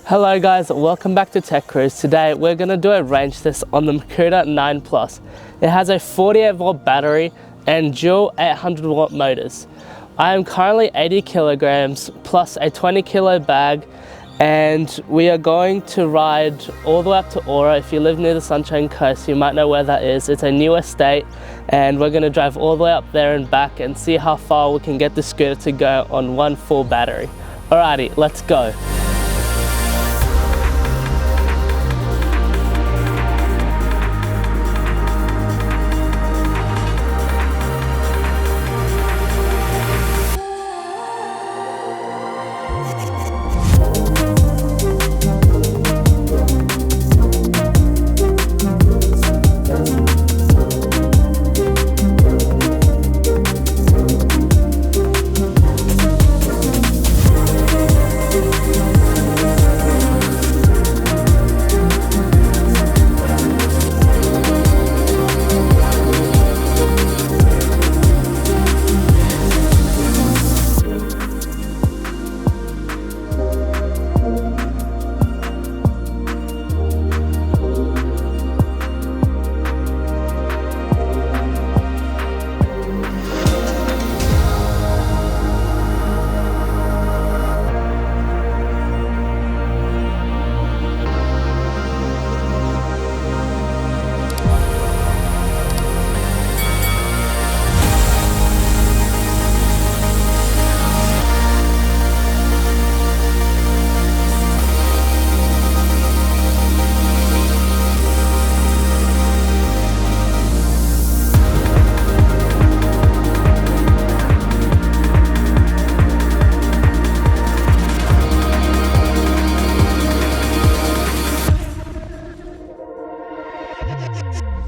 Hello guys, welcome back to Tech Cruise. Today we're going to do a range test on the Makita 9 Plus. It has a 48 volt battery and dual 800 watt motors. I am currently 80 kilograms plus a 20 kilo bag, and we are going to ride all the way up to Aura. If you live near the Sunshine Coast, you might know where that is. It's a new estate, and we're going to drive all the way up there and back and see how far we can get the scooter to go on one full battery. Alrighty, let's go.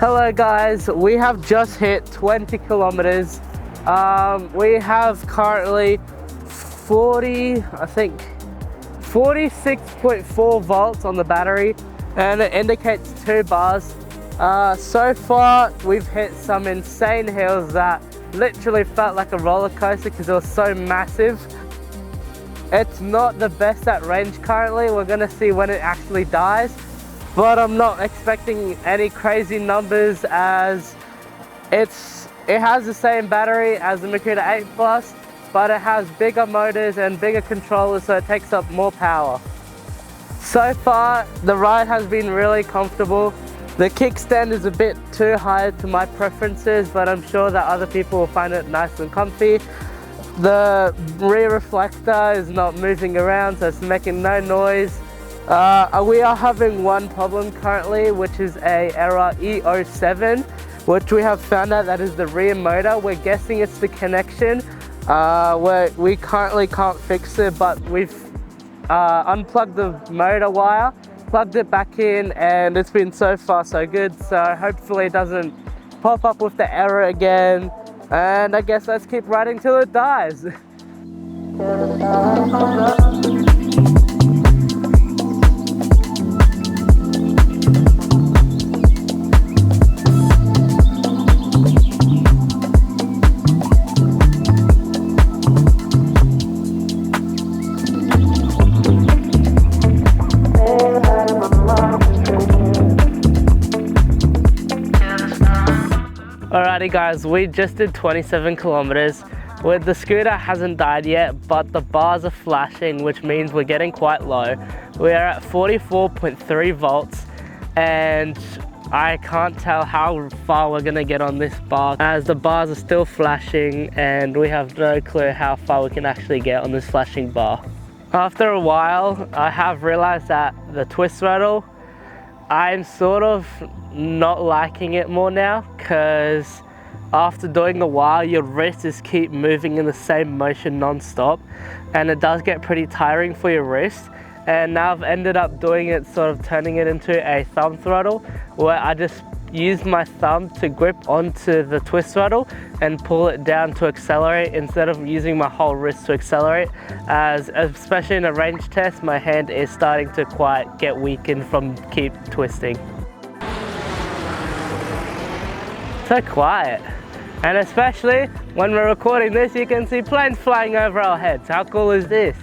Hello guys, we have just hit 20 kilometers. We have currently 46.4 volts on the battery, and it indicates 2 bars. So far we've hit some insane hills that literally felt like a roller coaster because it was so massive. It's not the best at range currently. We're gonna see when it actually dies, but I'm not expecting any crazy numbers as it has the same battery as the Makita 8 Plus, but it has bigger motors and bigger controllers, so it takes up more power. So far, the ride has been really comfortable. The kickstand is a bit too high to my preferences, but I'm sure that other people will find it nice and comfy. The rear reflector is not moving around, so it's making no noise. We are having one problem currently, which is a error E07, which we have found out that is the rear motor. We're guessing it's the connection. We currently can't fix it, but we've unplugged the motor wire, plugged it back in, and it's been so far so good. So hopefully it doesn't pop up with the error again. And I guess let's keep riding till it dies. Alrighty guys, we just did 27 kilometers. The scooter hasn't died yet, but the bars are flashing, which means we're getting quite low. We are at 44.3 volts, and I can't tell how far we're gonna get on this bar as the bars are still flashing, and we have no clue how far we can actually get on this flashing bar. After a while, I have realized that the twist throttle, I'm sort of not liking it more now, because after doing a while, your wrists keep moving in the same motion non-stop, and it does get pretty tiring for your wrist. And now I've ended up doing it, sort of turning it into a thumb throttle, where I just use my thumb to grip onto the twist throttle and pull it down to accelerate instead of using my whole wrist to accelerate, as especially in a range test, my hand is starting to quite get weakened from keep twisting. So quiet. And especially when we're recording this, you can see planes flying over our heads. How cool is this?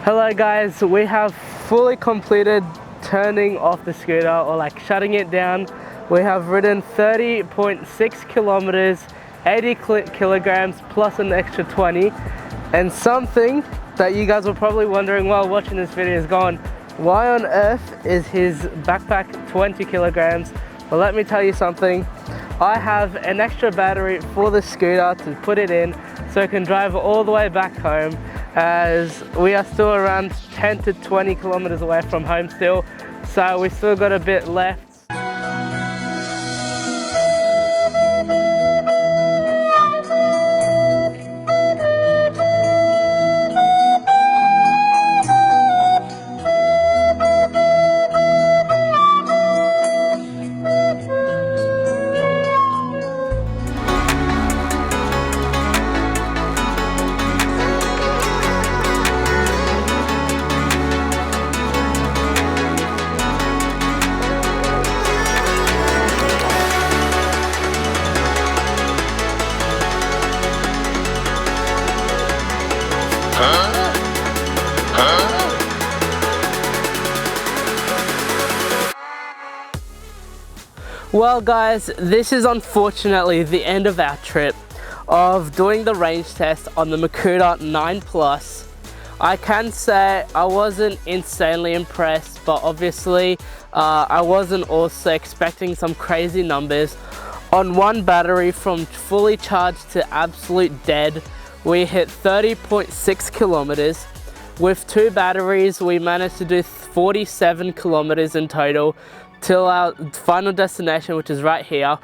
Hello guys, we have fully completed turning off the scooter, or like shutting it down. We have ridden 30.6 kilometers, 80 kilograms plus an extra 20. And something that you guys were probably wondering while watching this video is going, why on earth is his backpack 20 kilograms? Well, let me tell you something. I have an extra battery for the scooter to put it in so I can drive all the way back home, as we are still around 10 to 20 kilometers away from home still, so we still got a bit left. Well guys, this is unfortunately the end of our trip of doing the range test on the Makuta 9 Plus. I can say I wasn't insanely impressed, but obviously I wasn't also expecting some crazy numbers. On one battery, from fully charged to absolute dead, we hit 30.6 kilometers. With two batteries, we managed to do 47 kilometers in total till our final destination, which is right here.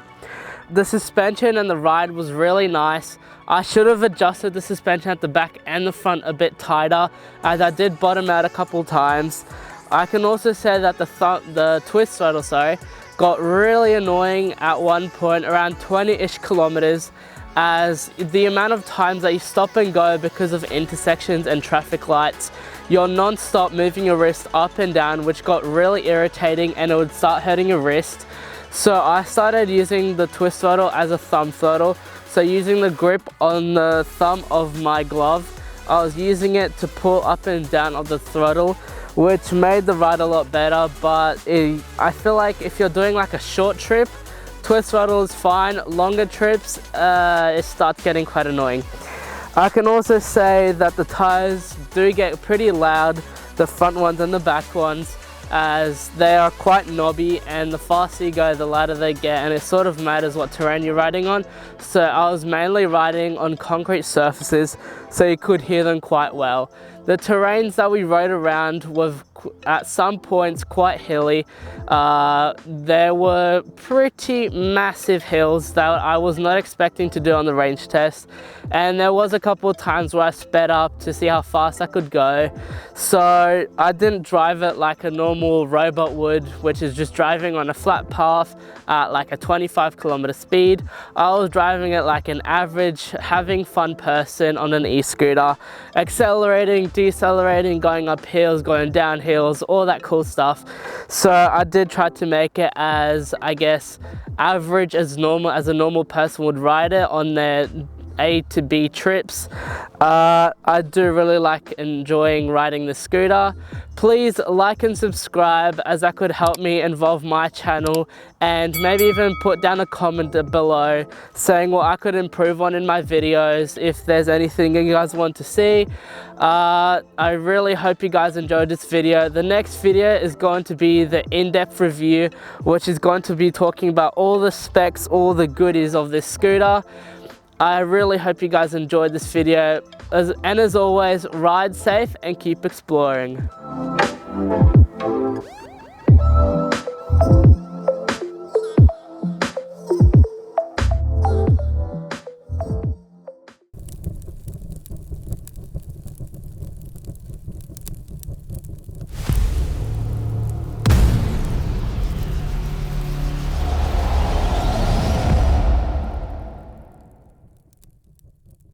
The suspension and the ride was really nice. I should have adjusted the suspension at the back and the front a bit tighter, as I did bottom out a couple times. I can also say that the twist throttle, got really annoying at one point around 20-ish kilometers, as the amount of times that you stop and go because of intersections and traffic lights, you're non-stop moving your wrist up and down, which got really irritating and it would start hurting your wrist. So I started using the twist throttle as a thumb throttle. So using the grip on the thumb of my glove, I was using it to pull up and down of the throttle, which made the ride a lot better. But I feel like if you're doing like a short trip, twist throttle is fine. Longer trips, it starts getting quite annoying. I can also say that the tires do get pretty loud, the front ones and the back ones, as they are quite knobby, and the faster you go, the louder they get, and it sort of matters what terrain you're riding on. So I was mainly riding on concrete surfaces, so you could hear them quite well. The terrains that we rode around were at some points quite hilly. There were pretty massive hills that I was not expecting to do on the range test, and there was a couple of times where I sped up to see how fast I could go. So I didn't drive it like a normal robot would, which is just driving on a flat path at like a 25 kilometer speed. I was driving it like an average, having fun person on an e-scooter, accelerating, decelerating, going up hills, going down hills, all that cool stuff. So I did try to make it as, I guess, average as a normal person would ride it on their A to B trips. I do really like enjoying riding the scooter. Please like and subscribe, as that could help me involve my channel, and maybe even put down a comment below saying what I could improve on in my videos if there's anything you guys want to see. I really hope you guys enjoyed this video. The next video is going to be the in-depth review, which is going to be talking about all the specs, all the goodies of this scooter. I really hope you guys enjoyed this video, and as always, ride safe and keep exploring.